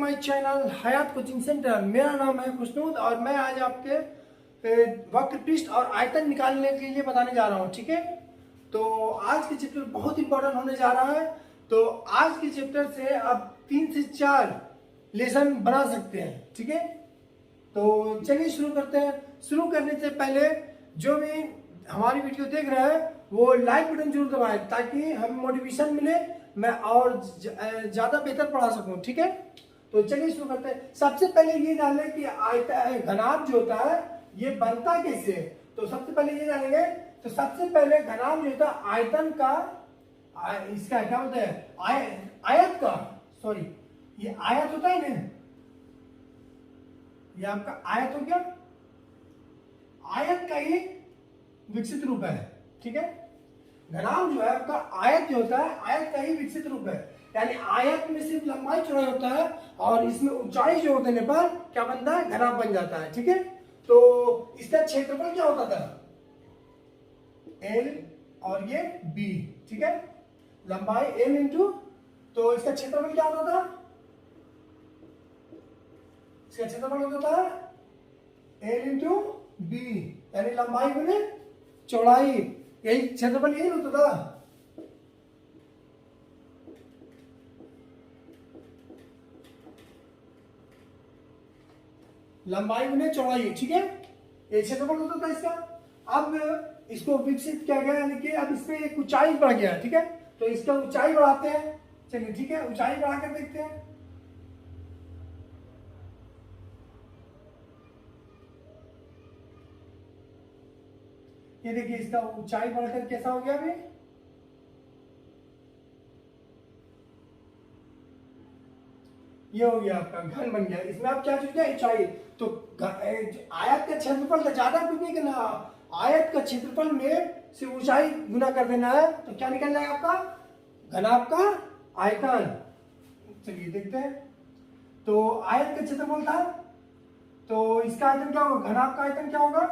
My channel Hayat coaching centre. मेरा नाम है खुशनूद और मैं आज आपके वक्र पृष्ठ और आयतन निकालने के लिए बताने जा रहा हूँ। ठीक है, तो आज के चैप्टर बहुत इंपॉर्टेंट होने जा रहा है। तो आज के चैप्टर से आप 3 से 4 लेसन बना सकते हैं। ठीक है, तो चलिए शुरू करते हैं। शुरू करने से पहले जो भी हमारी वीडियो देख रहे हैं वो लाइक बटन जरूर दबाएं ताकि हमें मोटिवेशन मिले, मैं और ज्यादा बेहतर पढ़ा सकूं। ठीक है, तो चलिए शुरू करते हैं। सबसे पहले ये जान लें कि घनाभ जो होता है ये बनता कैसे है। तो सबसे पहले ये जानेंगे। तो सबसे पहले घनाभ जो होता है आयतन का, इसका क्या होता है, आयत का, सॉरी ये आयत होता है ना, ये आपका आयत हो गया, आयत का ही विकसित रूप है। ठीक है, घनाभ जो है आपका आयत जो होता है आयत का ही विकसित रूप है। यानी आयत में सिर्फ लंबाई चौड़ाई होता है और इसमें ऊंचाई जोड़ देने पर क्या बनता है, घनाभ बन जाता है। ठीक है, तो इसका क्षेत्रफल क्या होता था, L और ये B। ठीक है, लंबाई L इंटू, तो इसका क्षेत्रफल क्या होता था, इसका क्षेत्रफल होता था L इंटू B, यानी लंबाई गुने चौड़ाई, यही क्षेत्रफल यही होता था। लंबाई गुने चौड़ाई। ठीक है, ये क्षेत्रफल होता था इसका। अब इसको विकसित किया गया, यानी कि अब इसमें एक ऊंचाई बढ़ गया। ठीक है, तो इसका ऊंचाई बढ़ाते हैं। चलिए ठीक है, ऊंचाई बढ़ाकर देखते हैं। ये देखिए इसका ऊंचाई बढ़कर कैसा हो गया अभी, ये हो गया आपका घन बन गया। इसमें आप क्या चीज है, ऊंचाई। तो आयत का क्षेत्रफल का ज्यादा कुछ नहीं करना, आयत का क्षेत्रफल में से ऊंचाई गुना कर देना है, तो क्या निकल जाएगा आपका घनाभ का आयतन। चलिए देखते हैं। तो आयत का क्षेत्रफल था, तो इसका आयतन क्या होगा, घनाभ का आयतन क्या होगा,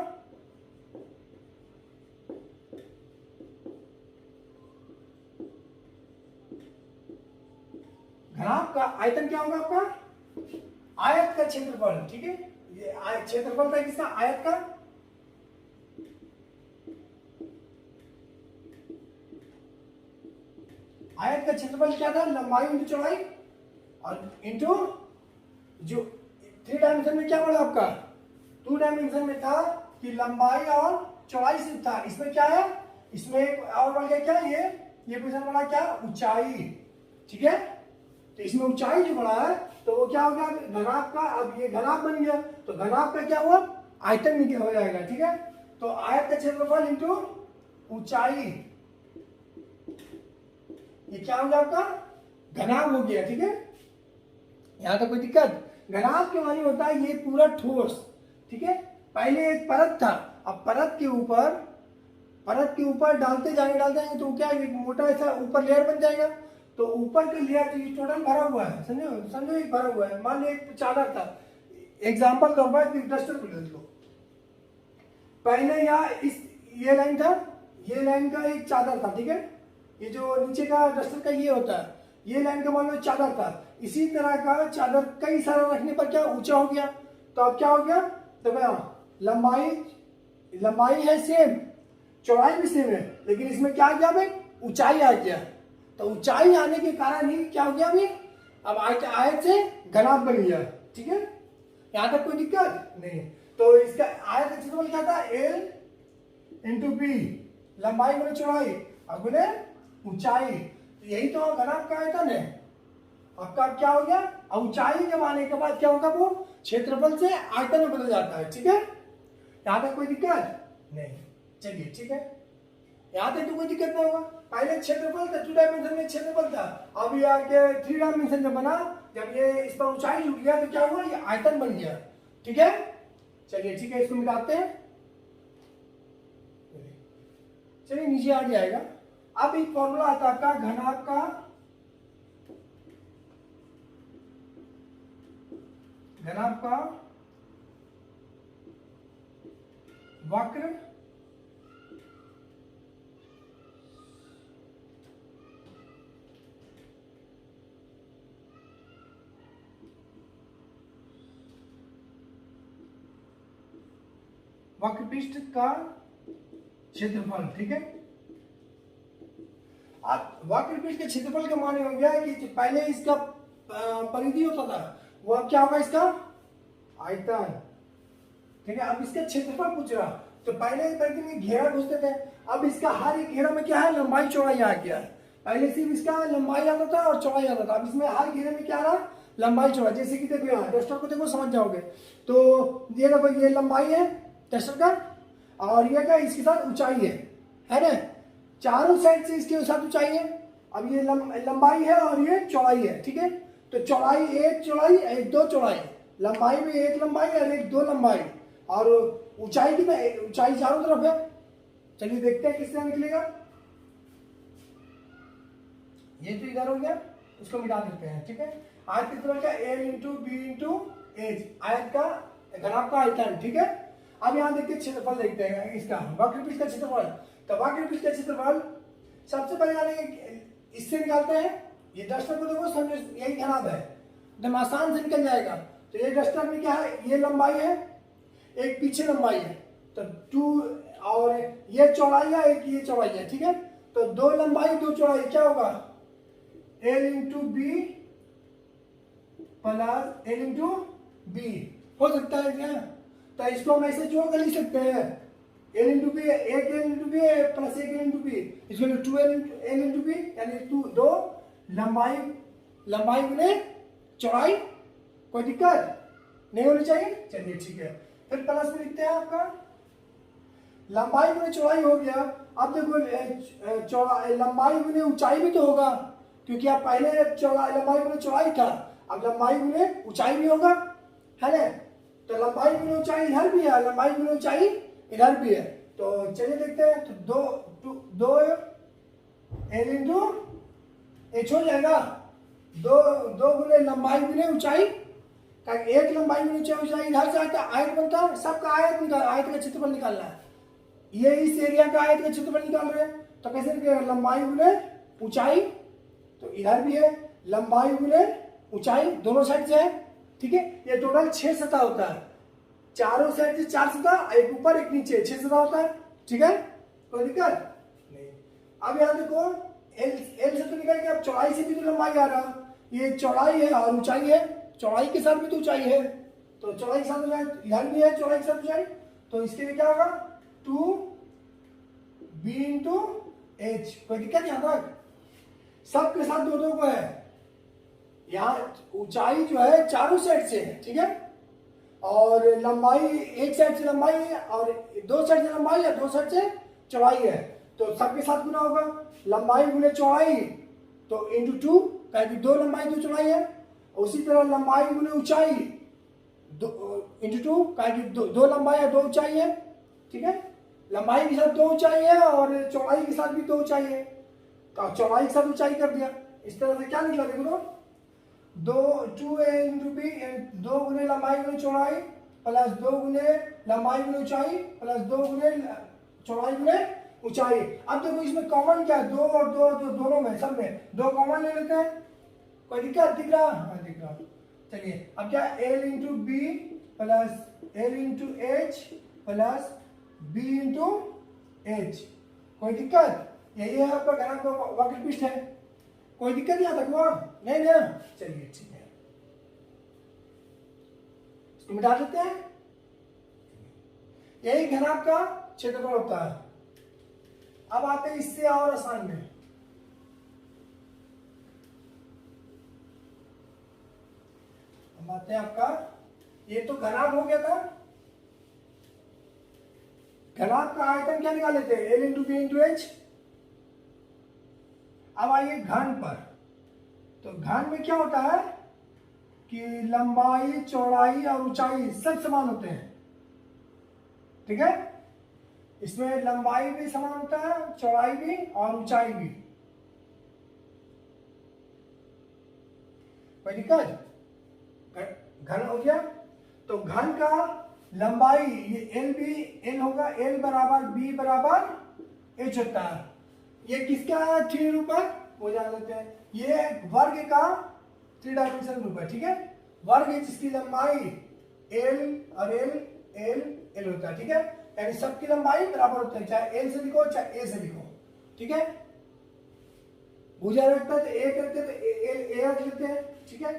घनाभ का आयतन क्या होगा आपका, आयत का क्षेत्रफल। ठीक है, ये क्षेत्रफल था किसका, आयत का। आयत का क्षेत्रफल क्या था, लंबाई इंटू चौड़ाई और इंटू जो 3 डायमेंशन में क्या बोला आपका, 2 डायमेंशन में था कि लंबाई और चौड़ाई सिर्फ था। इसमें क्या है, इसमें और बढ़ गया क्या, ये क्वेश्चन बड़ा क्या, ऊंचाई। ठीक है, तो इसमें ऊंचाई जो बढ़ा है तो वो क्या हो गया, घनाभ का। अब ये घनाभ बन गया तो घनाभ का क्या हुआ, आयतन निकल हो जाएगा। ठीक है, तो आयत का क्षेत्रफल इंटू ऊंचाई, ये क्या हो गया आपका, घनाभ हो गया। ठीक है, यहां तक कोई दिक्कत। घनाभ के मानी होता है ये पूरा ठोस। ठीक है, पहले एक परत था, अब परत के ऊपर डालते जाएंगे तो क्या एक मोटा ऐसा ऊपर लेयर बन जाएगा। तो ऊपर का लेयर तो ये टोटल भरा हुआ है, समझो एक भरा हुआ है। मान लो एक चादर था, एग्जाम्पल तौर पर डस्टर को ले लो। पहले यहाँ ये लाइन था, ये लाइन का एक चादर था। ठीक है, ये जो नीचे का डस्टर का ये होता है, ये लाइन का मान लो चादर था। इसी तरह का चादर कई सारा रखने पर क्या ऊंचा हो गया। तो अब क्या हो गया, तो लंबाई है सेम, चौड़ाई भी सेम है, लेकिन इसमें क्या आ गया भाई, ऊंचाई आ गया। तो ऊंचाई आने के कारण ही क्या हो गया अभी, अब आयत से घनाभ बन गया। ठीक है, यहां तक कोई दिक्कत नहीं। तो इसका आयत का क्षेत्रफल क्या था, L इंटू बी, लंबाई गुने चौड़ाई और गुने ऊंचाई। तो यही तो घनाभ का आयतन है आपका। क्या हो गया, अब ऊंचाई जब आने के बाद क्या होगा, वो क्षेत्रफल से आयतन में बदल जाता है। ठीक है, यहां तक कोई दिक्कत नहीं। चलिए ठीक है, यहां तक तो कोई दिक्कत नहीं होगा। पहले क्षेत्रफल था, 2 डायमेंशन में क्षेत्रफल था, अब ये आके 3 डायमेंशन में बना। जब ये इस पर ऊंचाई जुड़ गया तो क्या हुआ, ये आयतन बन गया। ठीक है, चलिए ठीक है, इसको मिटाते हैं। चलिए नीचे आ जाएगा। अब एक फॉर्मूला आता है घनाभ का वक्र वक्रपृष्ठ का क्षेत्रफल, ठीक है। अब वक्रपृष्ठ के क्षेत्रफल का माने हो गया कि पहले इसका परिधि होता था, वो अब क्या होगा इसका आयतन, ठीक है। अब इसका क्षेत्रफल पूछ रहा, तो पहले परिधि में घेरा पूछते थे, अब इसका हर एक घेरा में क्या है, लंबाई चौड़ाई आ गया है। पहले सिर्फ इसका लंबाई आता था और चौड़ाई आता था, अब इसमें हर घेरे में क्या रहा, लंबाई चौड़ाई। जैसे कि देखो यहाँ डस्टर को देखो समझ जाओगे, तो ये देखो ये लंबाई है डस्टर का, और ये क्या इसके साथ ऊंचाई है ना, चारों साइड से इसके साथ ऊंचाई है। अब ये लंबाई है और ये चौड़ाई है, ठीक है। तो चौड़ाई एक दो चौड़ाई, लंबाई में एक लंबाई और एक दो लंबाई, और ऊंचाई की ऊंचाई चारों तरफ है। चलिए देखते हैं किस तरह निकलेगा। ये तो इधर हो गया, उसको मिटा देते हैं, ठीक है। आयत कितना का L into B into H, आयत का घनाभ का आयतन, ठीक है। अब यहाँ देखते हैं क्षेत्रफल, देखते हैं इसका वक्रपृष्ठ का क्षेत्रफल। तो वक्रपृष्ठ का क्षेत्रफल सबसे पहले जाने इससे निकालते हैं। ये डस्टर को देखो समझो, यही घनाभ है, एकदम आसान से निकल जाएगा। तो ये डस्टर में क्या है, ये लंबाई है, एक पीछे लंबाई है, तो 2, और ये चौड़ाई है, एक ये चौड़ाई है, ठीक है। तो दो लंबाई दो चौड़ाई क्या होगा, L into B plus L into B हो सकता है क्या। तो इसको हम ऐसे जोड़ कर लिख सकते हैं, L इंटू बी, एक L इंटू बी प्लस एक L इंटू बी, इसमें 2L इंटू बी, यानी दो लंबाई गुने चौड़ाई। कोई दिक्कत नहीं होनी चाहिए, चलिए ठीक है। फिर प्लस में लिखते हैं आपका लंबाई गुने चौड़ाई हो गया। अब देखो लंबाई गुने ऊंचाई भी तो होगा, क्योंकि आप पहले लंबाई गुने चौड़ाई था, अब लंबाई गुने ऊंचाई भी होगा, है ना। तो लंबाई गुने ऊंचाई इधर भी है, लंबाई गुने ऊंचाई इधर भी है। तो चलिए देखते हैं, तो दो L इंटू एच हो जाएगा, दो गुने लंबाई गुने ऊंचाई, एक लंबाई गुने ऊंचाई इधर से आता आयत बनता है, सबका आयत का क्षेत्रफल निकालना है। ये इस एरिया का आयत का क्षेत्रफल निकाल रहे हैं, तो कैसे निकलेगा, लंबाई गुने ऊंचाई, तो इधर भी है लंबाई गुने ऊंचाई, दोनों साइड से है, ठीक है। ये टोटल 6 सतह होता है, चारों साइड से 4 सतह, एक ऊपर एक नीचे, 6 सतह होता है, ठीक है। कोई दिक्कत नहीं। अब यहाँ देखो एल से तो निकल गया, अब चौड़ाई से भी तो लंबाई आ रहा, ये चौड़ाई है और ऊंचाई है, चौड़ाई के साथ भी तो ऊंचाई है, तो चौड़ाई के साथ ऊंचाई इधर भी है, चौड़ाई के साथ ऊंचाई, तो इसके लिए क्या होगा 2b इंटू एच। कोई दिक्कत यहाँ तक, सबके साथ दो दो को है। यहाँ ऊंचाई जो है चारों साइड से है, ठीक है, और लंबाई एक साइड से लंबाई है और दो साइड से लंबाई है, दो साइड से चौड़ाई है, तो सबके साथ गुना होगा, लंबाई गुने चौड़ाई, तो इंटू 2, क्योंकि दो लंबाई दो चौड़ाई है। उसी तरह लंबाई गुने ऊंचाई इंटू 2, क्योंकि दो लंबाई है दो ऊंचाई है, ठीक है। लंबाई के साथ दो ऊंचाई है और चौड़ाई के साथ भी दो ऊंचाई है, तो चौड़ाई के साथ ऊंचाई कर दिया। इस तरह से क्या निकला देखो, 2a इंटू बी, दो गुने लंबाई गुने चौड़ाई प्लस दो गुने लंबाई गुने ऊंचाई प्लस दो गुने चौड़ाई गुने ऊंचाई। अब देखो इसमें कॉमन क्या है, दो और दो, तो दोनों में सब में दो कॉमन ले लेते हैं। कोई दिक्कत दिख रहा, हाँ दिख रहा। चलिए अब क्या L into B plus L into H plus b into H. कोई दिक्कत, यही है आपका घनाभ का वक्रपृष्ठ है, कोई दिक्कत यहाँ तक वो नहीं ना। चलिए ठीक है, इसको मिटा देते हैं। यही घनाभ का क्षेत्रफल होता है। अब आते हैं इससे और आसान में, हम आते हैं आपका, ये तो घनाभ हो गया था, घनाभ का आयतन क्या निकाले थे, L into B into H. अब आइए घन पर, तो घन में क्या होता है कि लंबाई चौड़ाई और ऊंचाई सब समान होते हैं, ठीक है। इसमें लंबाई भी समान होता है, चौड़ाई भी और ऊंचाई भी। कोई दिक्कत, घन हो गया। तो घन का लंबाई ये एल भी एल होगा, एल बराबर बी बराबर एच होता है। ये किसका 3 रूप है वो जान लेते हैं। ये वर्ग का 3 डायमेंशनल रूप है, ठीक है। वर्ग जिसकी लंबाई एल और एल एल एल होता है, ठीक है। यानी सबकी लंबाई बराबर होती है, चाहे एल से लिखो चाहे ए से लिखो, ठीक है। भुजा रखता है तो एक रखते हैं तो ए रख लेते हैं, ठीक है।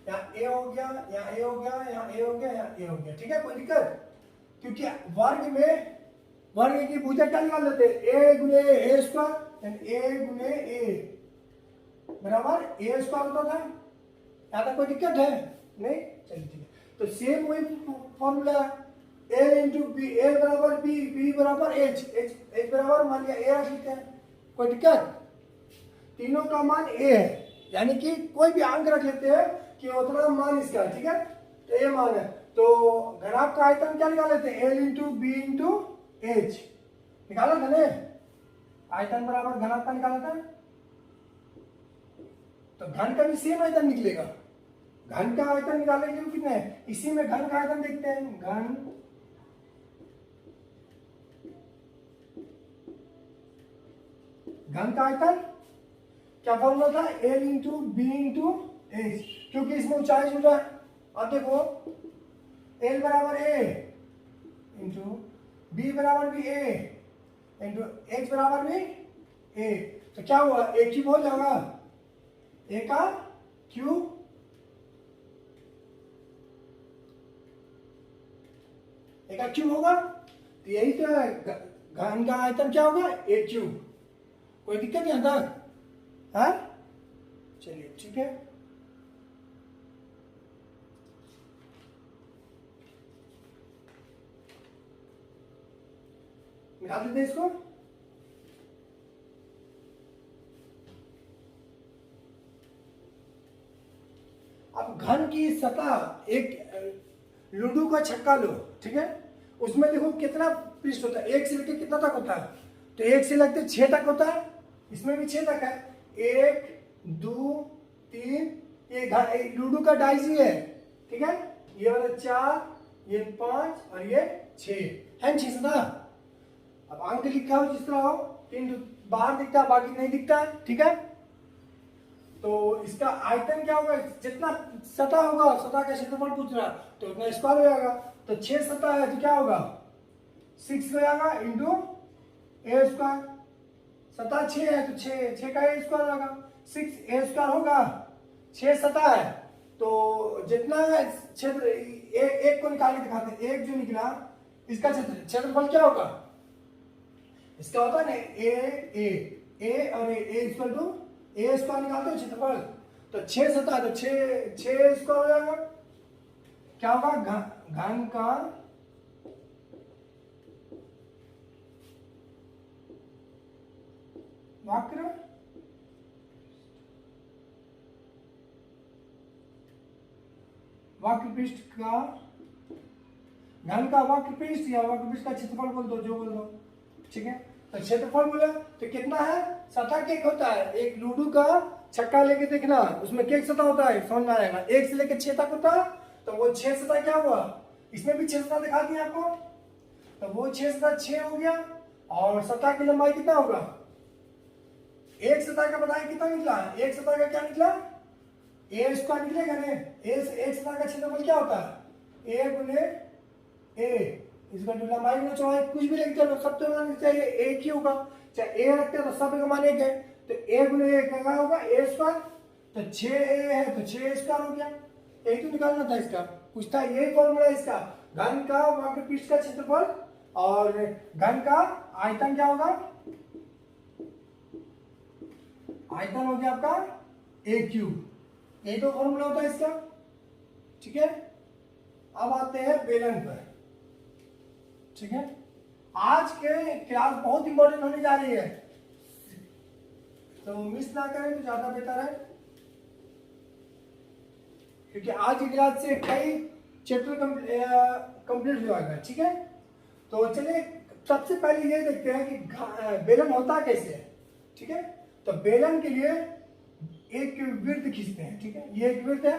यहाँ ए हो गया, यहाँ ए हो गया, यहाँ ए हो गया, यहाँ ए हो गया, ठीक है, कोई दिक्कत? क्योंकि वर्ग की भुजा क्या निकाल लेते हैं, ए गुने ए स्क्वायर, ए गुने ए बराबर ए स्क्वायर होता था। यहाँ तक कोई दिक्कत है नहीं? चलिए ठीक है। तो सेम वही formula, L into B, L बराबर बी, बी बराबर एच, एच बराबर मान लिया ए रख लेते हैं, कोई दिक्कत? तीनों का मान ए है, यानी कि कोई भी अंक रख लेते हैं कि उतना मान इसका, ठीक है। तो ए मान है, तो घनाभ का आयतन क्या निकाल लेते हैं, L into B into H निकाला था ना, आयतन बराबर घनाभ का निकाला था। तो घन का भी सेम आयतन निकलेगा, घन का आयतन निकालने के लिए कितना है, इसी में घन का आयतन देखते हैं। घन का आयतन क्या फॉर्मूला था, L into B into H, क्योंकि इसमें ऊंचाई जुड़ा है। अब देखो एल बराबर ए इंटू बी बराबर भी ए इंटू एच बराबर भी ए, तो क्या हुआ, ए क्यूब हो जाएगा, ए का क्यूब, ए का क्यूब होगा। तो यही तो है, घन का आयतन क्या होगा, ए क्यूब। कोई दिक्कत यहां तक? हाँ चलिए ठीक है। निकाल देते हैं इसको। अब घन की सतह, एक लूडो का छक्का लो, ठीक है, उसमें देखो कितना पृष्ठ होता है, एक से लेकर कितना तक होता है, तो एक से लेकर 6 तक होता है, इसमें भी 6 तक है, 1 2 3, ये लूडो का डाइस ही है, ठीक है, ये वाला 4, ये 5 और ये 6 है, 6 सतह। अब अंक लिखा हो जिस तरह हो, 3 बाहर दिखता है बाकी नहीं दिखता है, ठीक है। तो इसका आयतन क्या होगा, जितना सतह होगा, सतह का क्षेत्रफल पूछ रहा तो उतना स्क्वायर हो जाएगा। तो 6 सतह है तो क्या होगा, 6 हो जाएगा इंटू ए स्क्वायर, सतह 6 है तो 6 का ए स्क्वायर होगा, 6 ए स्क्वायर होगा, 6 सतह है तो जितना क्षेत्र, एक को निकाल के दिखाते हैं, एक जो निकला इसका क्षेत्रफल क्या होगा, इसका होता है ना ए और ए इक्वल टू ए स्क्वायर निकालते हो क्षेत्रफल, तो 6 सतह तो 6 स्क्वायर हो जाएगा। क्या होगा, घन का वक्र पृष्ठ का, घन का वक्र पृष्ठ या वक्र पृष्ठ का क्षेत्रफल बोल दो, जो बोल दो, ठीक है। तो क्षेत्रफल बोला तो कितना है, सतह केक होता है, एक लूडो का छक्का लेके देखना, उसमें केक सतह होता है, समझ में आएगा, 1 से लेकर 6 तक होता है, तो वो 6 सतह क्या हुआ, इसमें भी 6 सतह दिखा दिया आपको, तो वो 6 सतह 6 हो गया, और सतह की लंबाई कितना होगा, एक सतह का बताया कितना निकला, एक सतह का क्या निकला, ए स्क्वायर निकलेगा ना, एक सतह का क्षेत्रफल क्या होता है, ए गुने ए, इसका जो लंबाई में चौड़ाई कुछ भी लेके चलो, सब तो मान चाहिए एक ही होगा, चाहे ए रखते हैं तो सब का मान एक है, तो ए गुने ए क्या होगा, ए स्क्वायर, तो 6 ए है तो 6 स्क्वायर हो गया, एक तो निकालना था इसका, कुछ था, यही फॉर्मूला है इसका, घन का वक्र पृष्ठ का क्षेत्रफल और घन का आयतन क्या होगा, आयतन हो गया आपका ए क्यूब, यही तो फॉर्मूला होता है इसका, ठीक है। अब आते हैं बेलन पर, ठीक है। आज के क्लास बहुत इंपॉर्टेंट होने जा रही है, तो मिस ना करें तो ज्यादा बेहतर है, क्योंकि आज की क्लास से कई चैप्टर कंप्लीट हो जाएगा, ठीक है। तो चलिए सबसे पहले ये देखते हैं कि बेलन होता कैसे है, ठीक है। तो बेलन के लिए एक वृत्त खींचते हैं, ठीक है, ये एक वृत्त है,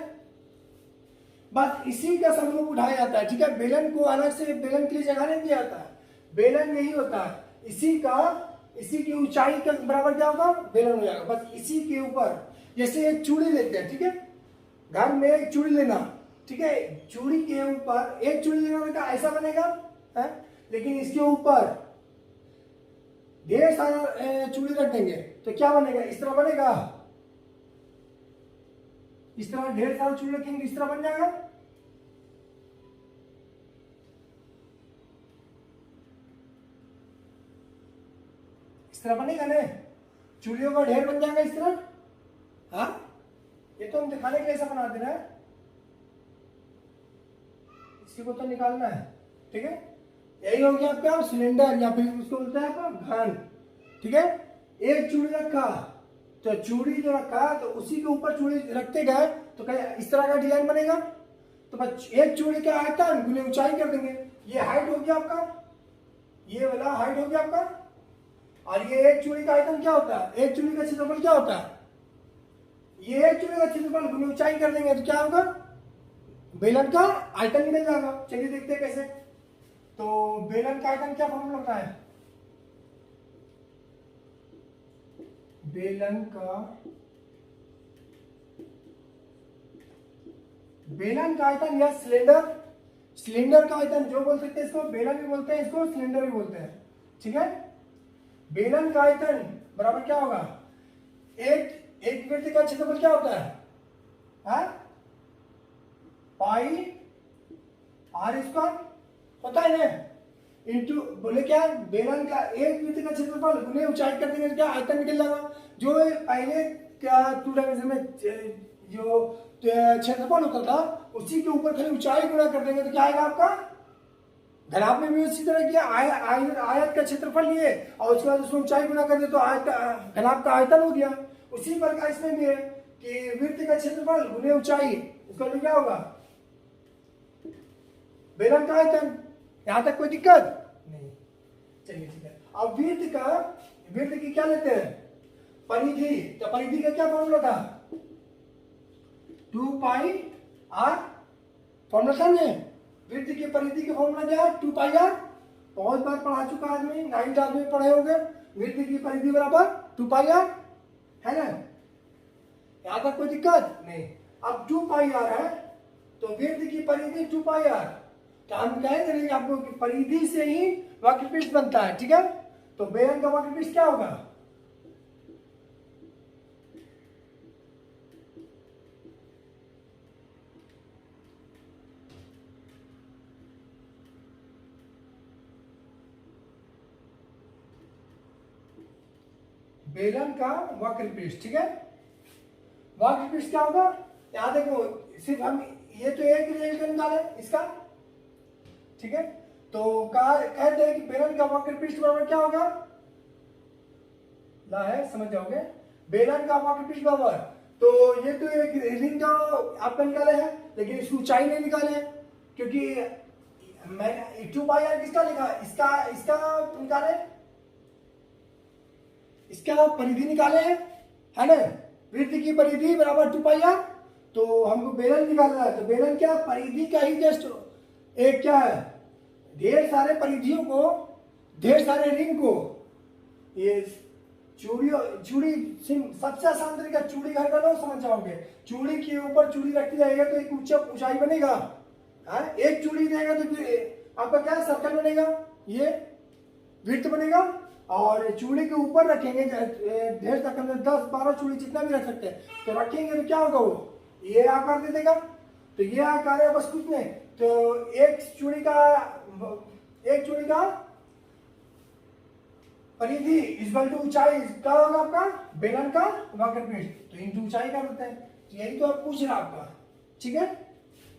बस इसी का समरूप उठाया जाता है, ठीक है। बेलन को अलग से बेलन के लिए जगह नहीं दिया जाता है, बेलन यही होता है, इसी की ऊंचाई के बराबर क्या होगा, बेलन हो जाएगा, बस इसी के ऊपर, जैसे एक चूड़ी लेते हैं, ठीक है, घर में एक चूड़ी लेना, ठीक है, चूड़ी के ऊपर एक चूड़ी लगाने ऐसा बनेगा है, लेकिन इसके ऊपर ढेर सारा चूड़ी रख देंगे तो क्या बनेगा, इस तरह बनेगा। इस तरह ढेर सारा चूड़ी रखेंगे इस तरह बन जाएगा। इस तरह बनेगा ना, चूड़ियों का ढेर बन जाएगा इस तरह। हाँ, ये तो हम दिखाने के लिए ऐसा बना दे रहे हैं, इसी को तो निकालना है। ठीक है, यही हो गया आपका सिलेंडर या फिर उसको बोलते हैं आपका घन। ठीक है, एक चूड़ी रखा तो चूड़ी जो रखा तो उसी के ऊपर चूड़ी रखते गए तो क्या इस तरह का डिजाइन बनेगा। तो बस एक चूड़ी का आयतन गुने ऊंचाई कर देंगे, ये हाइट हो गया आपका, ये वाला हाइट हो गया आपका। और ये एक चूड़ी का आयतन क्या होता है, एक चूड़ी का क्षेत्रफल क्या होता है, ये एक चूड़ी का क्षेत्रफल गुने ऊंचाई कर देंगे तो क्या होगा, बेलन का आयतन निकल जाएगा। चलिए देखते हैं कैसे। तो बेलन का आयतन क्या फॉर्मूला होता है, बेलन का आयतन या सिलेंडर का आयतन जो बोल सकते हैं, इसको बेलन भी बोलते हैं, इसको सिलेंडर भी बोलते हैं। ठीक है, बेलन का आयतन बराबर क्या होगा, एक वृत्त का क्षेत्रफल क्या होता है, पाई आर स्क्वायर होता है ना, इंटू बोले क्या, बेलन का एक वृत्त का क्षेत्रफल गुने ऊंचाई कर देंगे क्या आयतन निकल जाएगा। जो पहले क्या 2 डायमेंशन में जो क्षेत्रफल होता था उसी के ऊपर खाली ऊंचाई गुना कर देंगे तो क्या आएगा आपका। घनाभ में भी उसी तरह किया, आयत का क्षेत्रफल लिए और उसके बाद उसमें ऊंचाई गुना कर दे तो आयत घनाभ का आयतन हो गया। उसी प्रकार इसमें भी है कि वृत्त का क्षेत्रफल गुने ऊंचाई, इसका मतलब क्या होगा, बेलन का आयतन। यहां तक कोई दिक्कत नहीं, चलिए ठीक है। अब वृत्त की क्या लेते हैं, परिधि। तो परिधि का क्या फॉर्मूला था, 2 पाई आर, फॉर्मूला समझे। वृत्त की परिधि की फॉर्मूला क्या है, 2 पाई आर, बहुत बार पढ़ा चुका आदमी, 9th क्लास में पढ़े होंगे। वृत्त की परिधि बराबर 2 पाई आर है ना, यहां तक कोई दिक्कत नहीं। अब 2 पाई आर है तो वृत्त की परिधि 2 पाई आर, तो हम कह देंगे आपको कि परिधि से ही वक्रपृष्ठ बनता है। ठीक है, तो बेलन का वक्रपृष्ठ क्या होगा, बेलन का वक्रपृष्ठ। ठीक है, वक्रपृष्ठ क्या होगा, यहां देखो सिर्फ हम ये तो एक रिजल्ट निकाले इसका। ठीक है, तो कहते हैं कि बेलन का वक्रपृष्ठ बराबर क्या होगा, ला है समझ जाओगे, बेलन का वक्रपृष्ठ बराबर, तो ये तो एक रिंग का आपका निकाले है लेकिन इसकी ऊंचाई नहीं निकाले क्योंकि मैंने 2 पाई आर किसका लिखा, इसका निकाले, इसका परिधि निकाले है ना, वृत्त की परिधि बराबर 2 पाई आर। तो हमको बेलन निकालना है, तो बेलन क्या, परिधि का ही जस्ट एक क्या है, ढेर सारे परिधियों को, ढेर सारे रिंग को, ये चूड़ी सबसे आसान तरीका, चूड़ी घर का लो समझ जाओगे, चूड़ी के ऊपर चूड़ी रखती जाएगा तो एक ऊंचाई बनेगा। एक चूड़ी देगा तो आपका क्या सर्कल बनेगा, ये वृत्त बनेगा। और चूड़ी के ऊपर रखेंगे ढेर तक 10-12 चूड़ी जितना भी रख सकते हैं, तो रखेंगे तो क्या होगा, वो ये आकार दे देगा। तो ये आकार है बस कुछ नहीं, तो एक चूड़ी का परिधि इक्वल टू ऊंचाई क्या होगा आपका, बेलन का वक्रपृष्ठ, तो इंटू ऊंचाई का होता है। तो यही तो आप पूछ रहे आपका। ठीक है,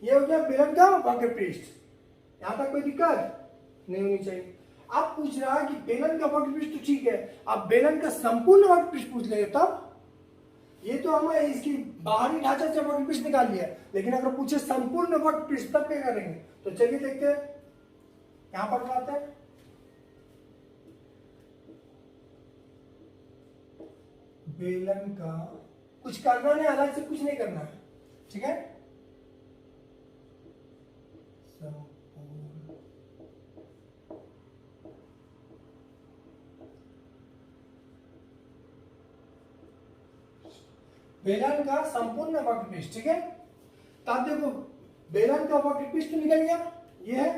ये हो गया बेलन का वक्रपृष्ठ, यहां तक कोई दिक्कत नहीं होनी चाहिए। आप पूछ रहा है कि बेलन का वक्रपृष्ठ तो ठीक है, आप बेलन का संपूर्ण वक्रपृष्ठ पूछ ले तब, ये तो हमें इसकी बाहरी ढांचा से वक्रपृष्ठ निकाल लिया, लेकिन अगर पूछे संपूर्ण वक्रपृष्ठ तब क्या करेंगे। तो चलिए देखते हैं, यहां पर बताते हैं। बेलन का कुछ करना नहीं, अलग से कुछ नहीं करना है। ठीक है, बेलन का संपूर्ण वक्रपृष्ठ। ठीक है, तो आप देखो बेलन का वक्र पृष्ठ निकल गया, ये है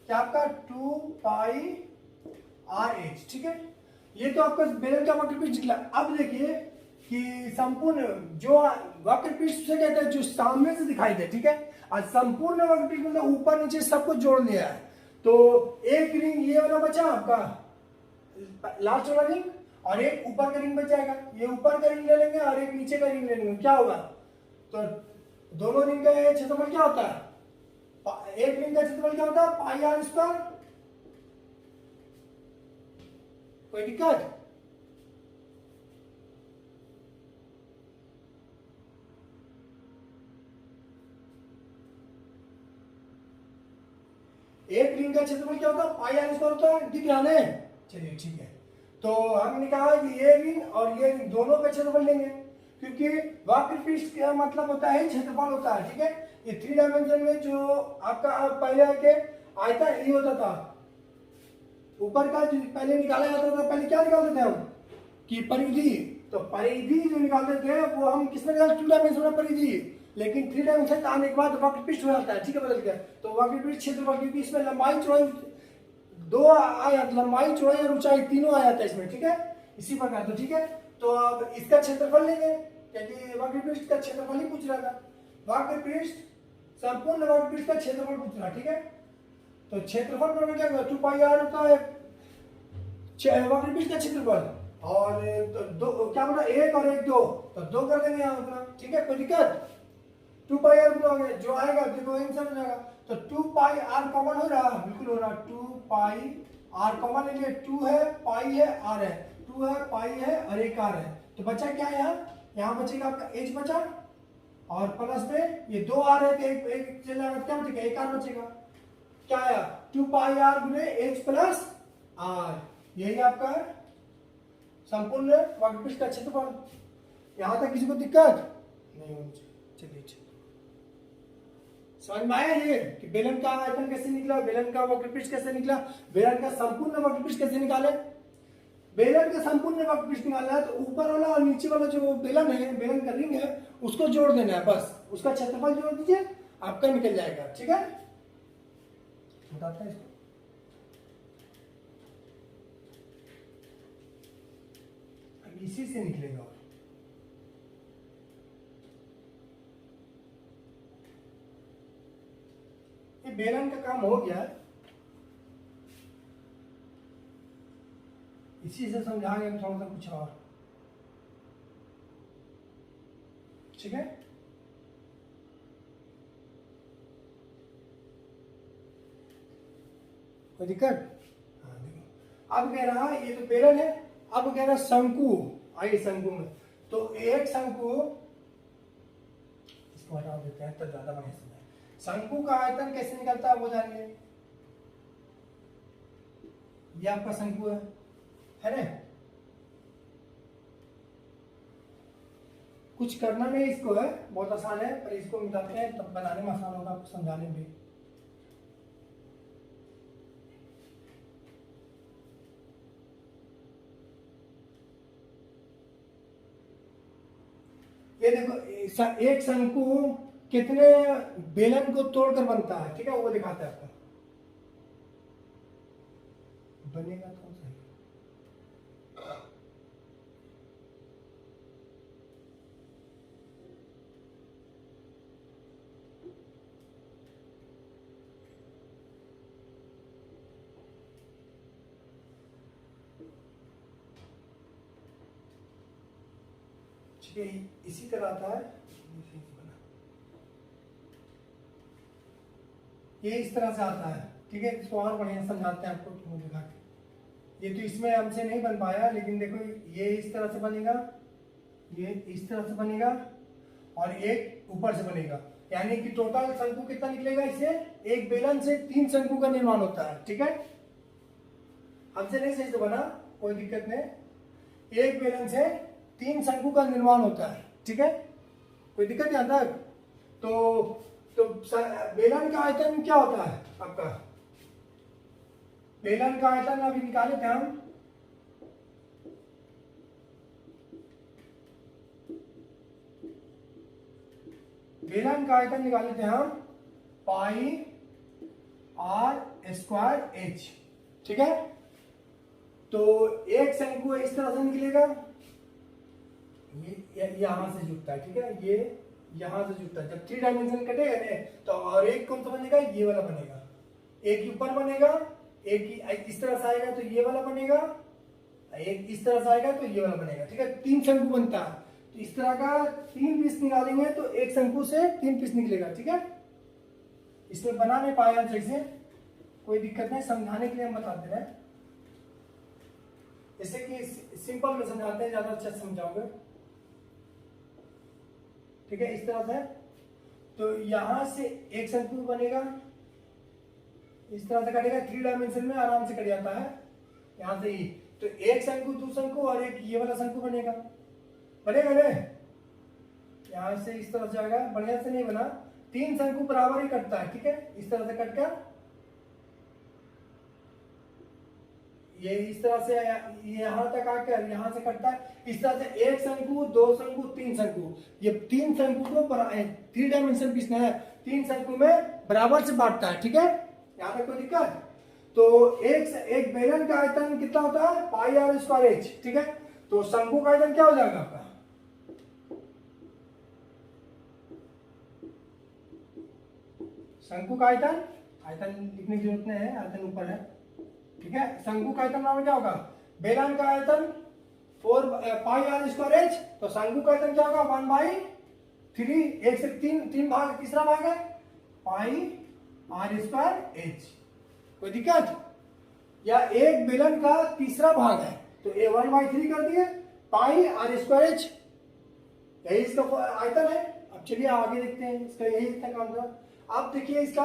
क्या आपका 2 पाई आर एच, ठीक है। ये तो आपका बेलन का वक्र पृष्ठ निकला। अब देखिए कि संपूर्ण जो वक्र पृष्ठ से कहते हैं जो सामने से दिखाई दे, ठीक है। आज संपूर्ण वक्र पृष्ठ मतलब ऊपर नीचे सबको जोड़ लिया है। तो एक रिंग ये वाला बचा आपका लास्ट वाला रिंग, और एक ऊपर का रिंग बच जाएगा। ये ऊपर का रिंग ले लेंगे और एक नीचे का रिंग ले लेंगे, क्या होगा? तो दोनों रिंग का क्षेत्रफल क्या होता है? एक रिंग का क्षेत्रफल क्या होता है? पाई आर स्क्वायर। कोई दिक्कत? एक रिंग का क्षेत्रफल क्या होता है? पाई आर स्क्वायर होता है, दिख रहा है? चलिए ठीक है। तो हमने कहा कि ये रिंग और ये रिंग दोनों का क्षेत्रफल लेंगे, क्योंकि वक्र पृष्ठ का मतलब होता है क्षेत्रफल होता है, ठीक है। ये 3 डायमेंशन में जो आपका पहले के आयतन ये होता था, ऊपर का जो पहले निकाला जाता था, पहले क्या निकालते थे हम कि परिधि। तो परिधि जो निकालते थे वो हम किसमें निकालते? 2 डायमेंशन में परिधि। लेकिन 3 डायमेंशन आने के बाद वक्र पृष्ठ हो जाता है, ठीक है, बदल गया। तो वक्र पृष्ठ क्षेत्रफल, क्योंकि इसमें लंबाई चौड़ाई दो आया, लंबाई चौड़ाई और ऊंचाई तीनों आ जाता है इसमें, ठीक है, इसी प्रकार। तो ठीक है, तो अब इसका क्षेत्रफल लेंगे, क्योंकि वक्र पृष्ठ का क्षेत्रफल ही पूछ रहा था। वक्र पृष्ठ, संपूर्ण वक्र पृष्ठ का क्षेत्रफल पूछ रहा, ठीक है। तो क्षेत्रफल पर क्या होगा? 2 पाई आर होता है वक्र पृष्ठ का क्षेत्रफल, और तो दो क्या बोला, 1 और 1 2, तो 2 कर देंगे यहाँ अपना, ठीक है, कोई दिक्कत? 2 पाई आर बनाओगे, जो आएगा देखो आंसर हो जाएगा। तो 2 पाई आर कॉमन हो रहा है, बिल्कुल हो रहा है। 2 पाई आर कॉमन ले लिए, 2 है, पाई है, आर है, 2 है, पाई है और 1 आर है। तो बचा क्या यहाँ? यहाँ बचेगा आपका एच बचा, और प्लस में ये 2 आर है, तो एक चला जाएगा, क्या बचेगा? 1 आर बचेगा। क्या आया? 2 पाई आर गुने एच प्लस आर, यही आपका है संपूर्ण वक्र पृष्ठ का क्षेत्रफल। यहां तक किसी को दिक्कत नहीं होनी चाहिए। चलिए समझ में आया ये कि बेलन का आयतन कैसे निकला, बेलन का वक्र पृष्ठ कैसे निकला, बेलन का संपूर्ण वक्र पृष्ठ कैसे निकाले। बेलन का संपूर्ण वक्र पृष्ठ निकालना है तो ऊपर वाला और नीचे वाला जो बेलन है, बेलन का रिंग है, उसको जोड़ देना है, बस उसका क्षेत्रफल जोड़ दीजिए, आपका निकल जाएगा, ठीक है। बताते हैं इसको। इसी से निकलेगा। और ये बेलन का काम हो गया, इसी से समझाएंगे थोड़ा सा कुछ और, ठीक है। कोई दिक्कत? हाँ देखो, अब कह रहा है ये तो बेलन है, अब कह रहा शंकु। आइए शंकु में, तो एक शंकु, इसको हटा देते हैं तो ज्यादा बढ़िया समझ। शंकु का आयतन कैसे निकलता है वो जानिए। ये आपका शंकु है ना? कुछ करना नहीं इसको, है बहुत आसान है, पर इसको मिटाते हैं तब बनाने में आसान होगा, आपको समझाने में। ये देखो, एक शंकु कितने बेलन को तोड़कर बनता है, ठीक है, वो दिखाता है आपको। बनेगा कौन सा? ठीक है, इसी तरह आता है, ये इस तरह से आता है, ठीक है। इसको और बढ़िया समझाते हैं आपको, तो दिखा के। ये तो इसमें हमसे नहीं बन पाया, लेकिन देखो ये इस तरह से बनेगा, ये इस तरह से बनेगा, और एक ऊपर से बनेगा, यानी कि टोटल शंकु कितना निकलेगा इससे? एक बेलन से 3 शंकु का निर्माण होता है, ठीक है। हमसे नहीं सही से बना, कोई दिक्कत नहीं। एक बेलन से 3 शंकु का निर्माण होता है, ठीक है, कोई दिक्कत यहां तक? तो बेलन का आयतन क्या होता है आपका? बेलन का आयतन अभी निकाले थे हम, बेलन का आयतन निकाले थे हम पाई आर स्क्वायर एच। ठीक है, तो एक शंकु इस तरह से निकलेगा, ये यहां से जुड़ता है। ठीक है, ये यहां से जुड़ता है। जब 3 डायमेंशन कटेगा ना तो और एक कौन सा बनेगा, ये वाला बनेगा। एक ऊपर बनेगा, एक इस तरह से आएगा तो ये वाला बनेगा, एक इस तरह से आएगा तो ये वाला बनेगा। ठीक है, 3 शंकु बनता है। तो इस तरह का 3 पीस निकालेंगे तो एक शंकु से 3 पीस निकलेगा। ठीक है, इसमें बना नहीं पाया जैसे, कोई दिक्कत नहीं, समझाने के लिए हम बता दे रहे हैं। जैसे कि सिंपल में समझाते हैं, ज्यादा अच्छा समझाओगे। ठीक है, इस तरह से तो यहां से एक शंकु बनेगा, इस तरह से कटेगा। 3 डायमेंशन में आराम से कट जाता है यहां से ही। तो एक शंकु, 2 शंकु और एक ये वाला शंकु बनेगा, बनेगा ना। यहां से इस तरह से आएगा, बढ़िया से नहीं बना, 3 शंकु बराबर ही कटता है। ठीक है, इस तरह से कटकर ये इस तरह से यहां तक आकर यहां से कटता है। इस तरह से एक शंकु, 2 शंकु, 3 शंकु, ये 3 शंकु को 3 डायमेंशन पीस है, 3 शंकु में बराबर से बांटता है। ठीक है, यहां तक कोई दिक्कत। तो एक बेलन का आयतन कितना होता है, पाई आर स्क्वायर एच। ठीक है, तो शंकु का आयतन क्या हो जाएगा आपका, शंकु का आयतन, आयतन लिखने की जरूरत नहीं है, आयतन ऊपर है। ठीक है, शंकु का आयतन नाम क्या होगा, बेलन का आयतन 4 पाई आर स्क्वायर एच। तो शंकु का आयतन क्या होगा, 1/3, एक से 3 भाग, तीसरा भाग है पाई आर स्क्वायर एच। कोई दिक्कत, या एक बेलन का तीसरा भाग है तो 1/3 कर दिए पाई आर स्क्वायर एच, यही इसका आयतन है। अब चलिए आगे देखते हैं, इसका यही इतना काम था। अब देखिए इसका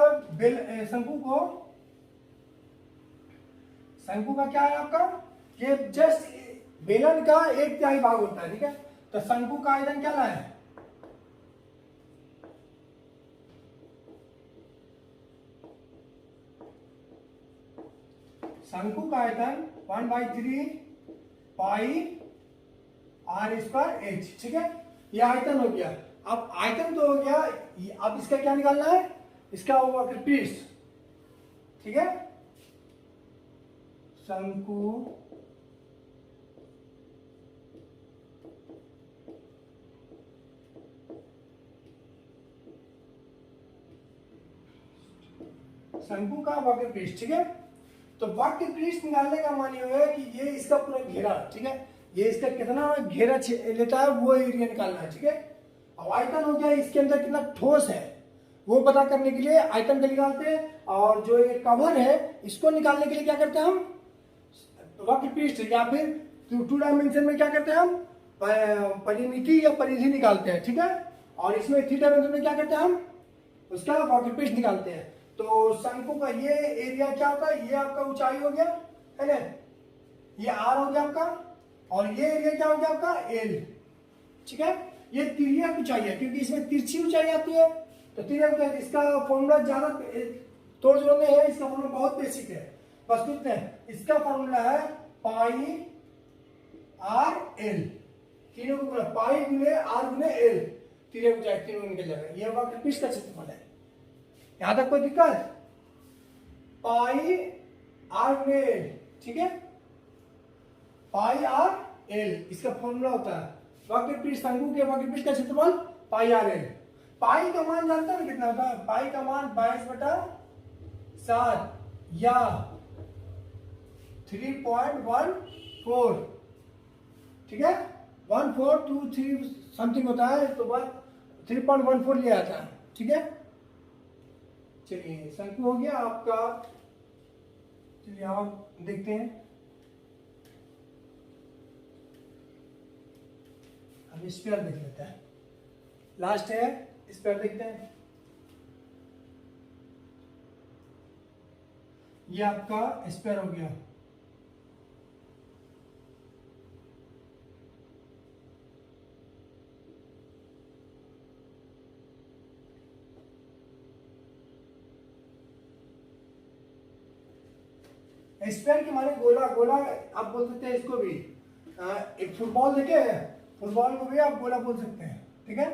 शंकु का क्या है आपका, ये जस्ट बेलन का 1/3 भाग होता है। ठीक है, तो शंकु का आयतन क्या है, शंकु का आयतन 1/3 पाई आर स्क्वायर एच। ठीक है, ये आयतन हो गया। अब आयतन तो हो गया, अब इसका क्या निकालना है, इसका वक्र पृष्ठ। ठीक है, शंकु शंकु का वक्र पृष्ठ। ठीक है, तो वक्र पृष्ठ निकालने का मान ये है कि ये इसका पूरा घेरा, ठीक है, ये इसका कितना घेरा लेता है वो एरिया निकालना है। ठीक है, अब आयतन हो गया, इसके अंदर कितना ठोस है वो पता करने के लिए आयतन का निकालते हैं, और जो ये कवर है इसको निकालने के लिए क्या करते हैं हम, वक्र पृष्ठ या फिर 2 डायमेंशन में क्या करते हैं हम, परिमिति या परिधि निकालते हैं। ठीक है, और इसमें 3 डायमेंशन में क्या करते हैं हम, उसका वक्र पृष्ठ निकालते हैं। तो शंकु का ये एरिया क्या होता है, ये आपका ऊंचाई हो गया है ना, ये आर हो गया आपका, और ये एरिया क्या हो गया आपका एल। ठीक है, ये तिर्यक ऊंचाई है क्योंकि इसमें तिरछी ऊंचाई आती है, तो तिर्यक ऊंचाई, इसका फॉर्मूला ज्यादा तोड़ जोड़ नहीं है, इसका फॉर्मूला बहुत बेसिक है, बस कितने, इसका फॉर्मूला है पाई आर एल, तीनों को पाई गुने आर गुने एल, तिर्यक ऊंचाई तीनों निकल जाएगा। ये वक्र पृष्ठ का क्षेत्रफल है, यहां तक कोई दिक्कत, पाई आर गुने एल। ठीक है, पाई आर एल इसका फॉर्मूला होता है, वक्र पृष्ठ, शंकु के वक्र पृष्ठ का क्षेत्रफल पाई आर एल। पाई का मान जानता है कितना होता है, पाई का मान 22/7 या 3.14। ठीक है, 1423 समथिंग होता है, तो बस 3.14 लिया जाता है। ठीक है, चलिए शंकु हो गया आपका। चलिए आप देखते हैं, अब स्फीयर देख लेते हैं, लास्ट है स्फीयर देखते हैं। ये आपका स्फीयर हो गया। स्फीयर के माने गोला, गोला आप बोल सकते हैं इसको भी, एक फुटबॉल देखे, फुटबॉल को भी आप गोला बोल सकते हैं। ठीक है,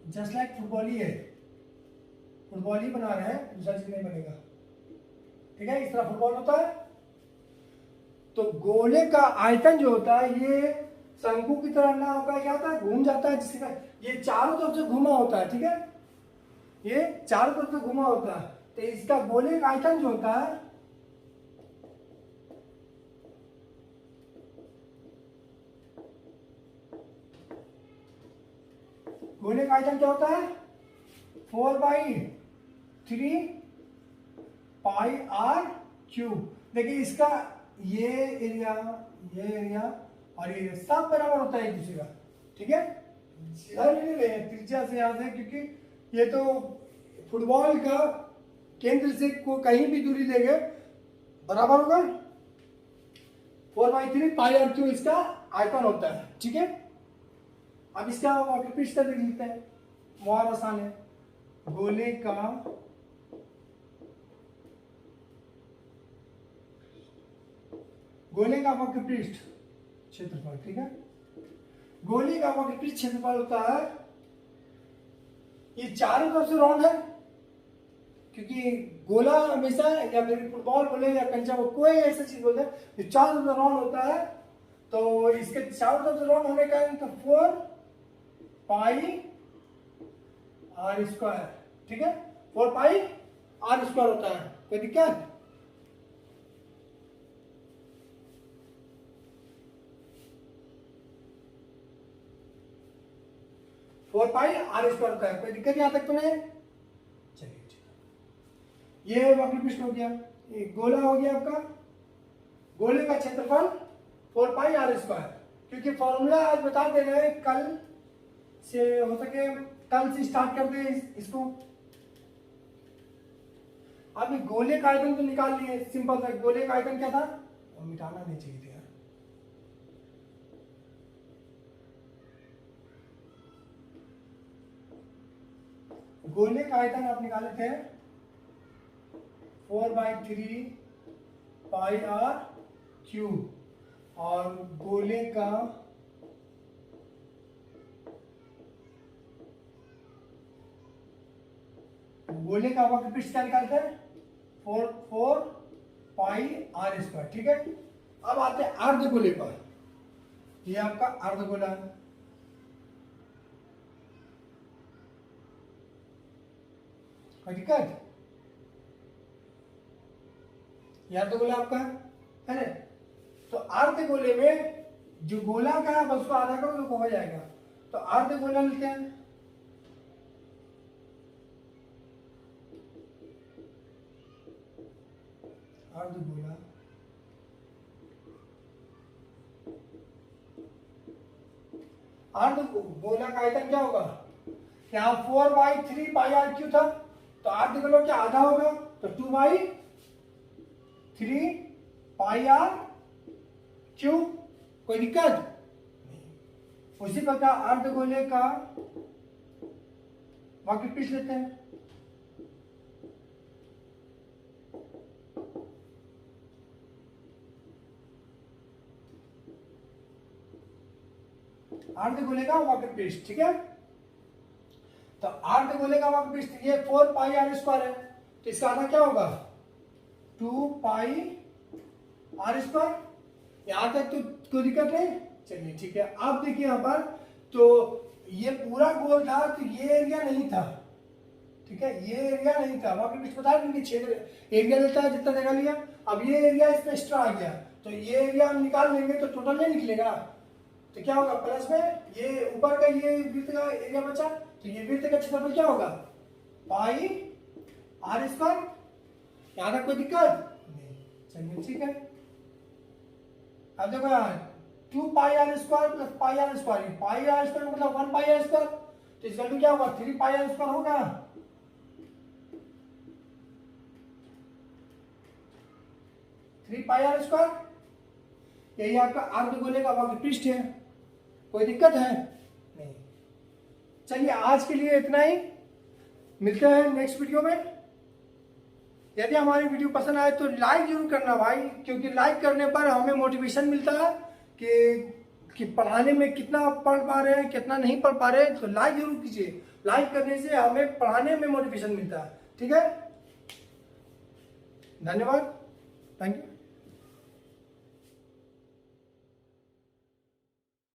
जस्ट लाइक फुटबॉल ही है, फुटबॉल ही बना रहे हैं, दूसरा चीज नहीं बनेगा। ठीक है, इस तरह फुटबॉल होता है। तो गोले का आयतन जो होता है ये शंकु की तरह ना होकर क्या होता है, घूम जाता है, जिससे ये चारों तरफ से घुमा होता है। ठीक है, ये चारों तरफ से घुमा होता है। तो इसका गोले का आयतन जो होता है गोले का आयतन क्या होता है, 4/3πr³ देखिए इसका ये एरिया और ये सब बराबर होता है एक दूसरे का। ठीक है, त्रिज्या से याद है, क्योंकि ये तो फुटबॉल का केंद्र से को कहीं भी दूरी लेंगे बराबर होगा। 4/3πr³ इसका आयतन होता है। ठीक है, अब इसका वक्रपृष्ठ देख लेते हैं, बहुत आसान है। गोले का वक्रपृष्ठ क्षेत्रफल। ठीक है, गोले का वक्रपृष्ठ क्षेत्रफल होता है, ये चारों तरफ से राउंड है, क्योंकि गोला हमेशा, या फिर फुटबॉल बोले या कंचा बोले, कोई ऐसा चीज बोलते हैं जो चारों तरफ राउंड होता है, तो इसके चारों तरफ से राउंड होने का तो 4πr²। ठीक है, 4πr² होता है, कोई दिक्कत? फोर पाई आर स्क्वायर होता है, कोई दिक्कत यहाँ तक तो नहीं? चलिए ठीक है, ये वक्रपृष्ठ हो गया, ये गोला हो गया आपका। गोले का क्षेत्रफल 4πr², क्योंकि फॉर्मूला आज बता दे रहे हैं, कल से हो सके कल से स्टार्ट कर दे इसको। अभी गोले का आयतन तो निकाल लिए, सिंपल था। गोले का आयतन क्या था, और मिटाना नहीं चाहिए था। गोले का आयतन आप निकाले थे 4/3πr³, और गोले का वक्रपृष्ठ क्या निकालते हैं, 4πr²। ठीक है, अब आते हैं अर्धगोले पर। ये आपका अर्धगोला है, कोई दिक्कत? ये अर्धगोला आपका है ना। तो अर्धगोले में जो गोला का है उसको आधा करो तो हो जाएगा। तो अर्धगोला लेते हैं, अर्धगोला। अर्धगोला का आयतन क्या होगा, यहाँ 4/3πr³ था, तो अर्धगोला क्या आधा होगा, तो 2/3πr³। कोई दिक्कत नहीं। उसी प्रकार अर्धगोले का वक्रपृष्ठ लेते हैं, अर्धगोले का वक्रपृष्ठ। ठीक है, तो अर्धगोले का वक्रपृष्ठ ये 4πr² है, तो इसका आधा क्या होगा, 2πr²। यहां तक तो कोई दिक्कत नहीं। चलिए ठीक है, अब देखिए यहां पर, तो ये पूरा गोल था, तो ये एरिया नहीं था। ठीक है, ये एरिया नहीं था, वक्रपृष्ठ बता देंगे क्षेत्र एरिया लेता है जितना जगह लिया। अब ये एरिया इसमें एक्स्ट्रा आ गया, तो ये एरिया हम निकाल लेंगे तो टोटल नहीं निकलेगा, तो क्या होगा, प्लस में ये ऊपर का ये वृत्त का एरिया बचा, तो ये वृत्त का क्षेत्रफल क्या होगा, πr²। यहां तक कोई दिक्कत नहीं? चलिए ठीक है, अब देखो यार 2πr² + πr², πr² मतलब 1πr², तो इसका क्या होगा, 3πr² होगा। यही आपका अर्धगोले का वक्रपृष्ठ है, कोई दिक्कत है नहीं? चलिए आज के लिए इतना ही, मिलते हैं नेक्स्ट वीडियो में। यदि हमारी वीडियो पसंद आए तो लाइक जरूर करना भाई, क्योंकि लाइक करने पर हमें मोटिवेशन मिलता है कि कि पढ़ाने में कितना पढ़ पा रहे हैं, कितना नहीं पढ़ पा रहे हैं, तो लाइक जरूर कीजिए। लाइक करने से हमें पढ़ाने में मोटिवेशन मिलता है। ठीक है, धन्यवाद, थैंक यू।